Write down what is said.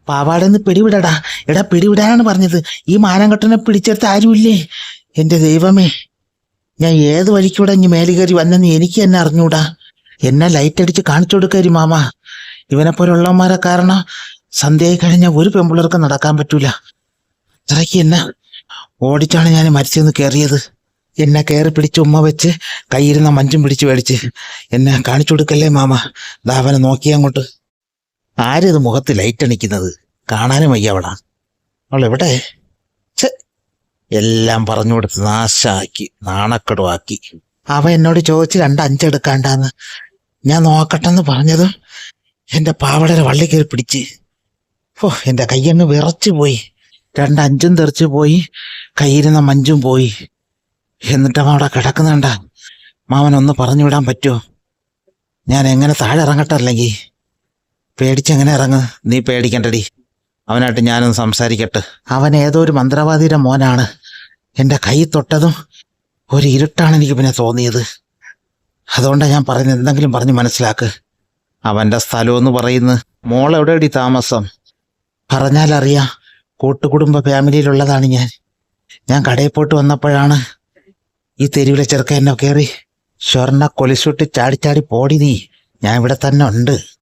പാവാടെന്ന് പിടിവിടടാ. എടാ പിടിവിടാനാണ് പറഞ്ഞത്. ഈ മാനംകെട്ടനെ പിടിച്ചെടുത്ത് ആരുമില്ലേ? എന്റെ ദൈവമേ, ഞാൻ ഏത് വഴിക്കൂടെ ഇനി മേല് കയറി വന്നെന്ന് എനിക്ക് തന്നെ അറിഞ്ഞൂടാ. എന്നെ ലൈറ്റ് അടിച്ച് കാണിച്ചു കൊടുക്കരി മാമ. ഇവനെ പോലുള്ളവന്മാരെ കാരണം സന്ധ്യയായി കഴിഞ്ഞാൽ ഒരു പെമ്പിള്ളേർക്ക് നടക്കാൻ പറ്റൂല. അത്രയ്ക്ക് എന്നെ ഓടിച്ചാണ് ഞാൻ മരിച്ചെന്ന് കയറിയത്. എന്നെ കയറി പിടിച്ച് ഉമ്മ വെച്ച് കയ്യിരുന്ന മഞ്ചും പിടിച്ച് മേടിച്ച് എന്നെ കാണിച്ചു കൊടുക്കല്ലേ മാമ. ദാവനെ നോക്കിയ അങ്ങോട്ട്. ആരിത് മുഖത്ത് ലൈറ്റ് അണിക്കുന്നത്? കാണാനും വയ്യ അവളാ. അവളെവിടെ? എല്ലാം പറഞ്ഞു കൊടുത്ത് നാശാക്കി, നാണക്കെടുവാക്കി. അവ എന്നോട് ചോദിച്ച് 2 5 എടുക്കാണ്ടാന്ന്. ഞാൻ നോക്കട്ടെന്ന് പറഞ്ഞതും എൻ്റെ വള്ളി കയറി പിടിച്ച്. എൻ്റെ കയ്യങ്ങ് വിറച്ചു പോയി. 2 5 തെറിച്ചു പോയി, കയ്യിരുന്ന മഞ്ചും പോയി. എന്നിട്ട് അവൻ അവിടെ കിടക്കുന്നുണ്ട. മാമനൊന്ന് പറഞ്ഞു വിടാൻ പറ്റുമോ? ഞാൻ എങ്ങനെ താഴെ ഇറങ്ങട്ടെ? അല്ലെങ്കിൽ പേടിച്ചെങ്ങനെ ഇറങ്ങ്? നീ പേടിക്കണ്ടടി, അവനായിട്ട് ഞാനൊന്ന് സംസാരിക്കട്ടെ. അവൻ ഏതോ ഒരു മന്ത്രവാദിയുടെ മോനാണ്. എൻ്റെ കൈ തൊട്ടതും ഒരു ഇരുട്ടാണ് എനിക്ക് പിന്നെ തോന്നിയത്. അതുകൊണ്ടാണ് ഞാൻ പറയുന്നത്, എന്തെങ്കിലും പറഞ്ഞ് മനസ്സിലാക്ക്. അവൻ്റെ സ്ഥലമെന്ന് പറയുന്നത് മോളെവിടെയടി താമസം? പറഞ്ഞാലറിയാം, കൂട്ടുകുടുംബ ഫാമിലിയിലുള്ളതാണ് ഞാൻ കടയിൽ പോയിട്ട് വന്നപ്പോഴാണ് ഈ തെരുവിലെ ചെറുക്കൻ എന്നെ കയറി സ്വർണ്ണ കൊലിസുട്ടി ചാടിച്ചാടി പോടി നീ, ഞാൻ ഇവിടെ തന്നെ ഉണ്ട്.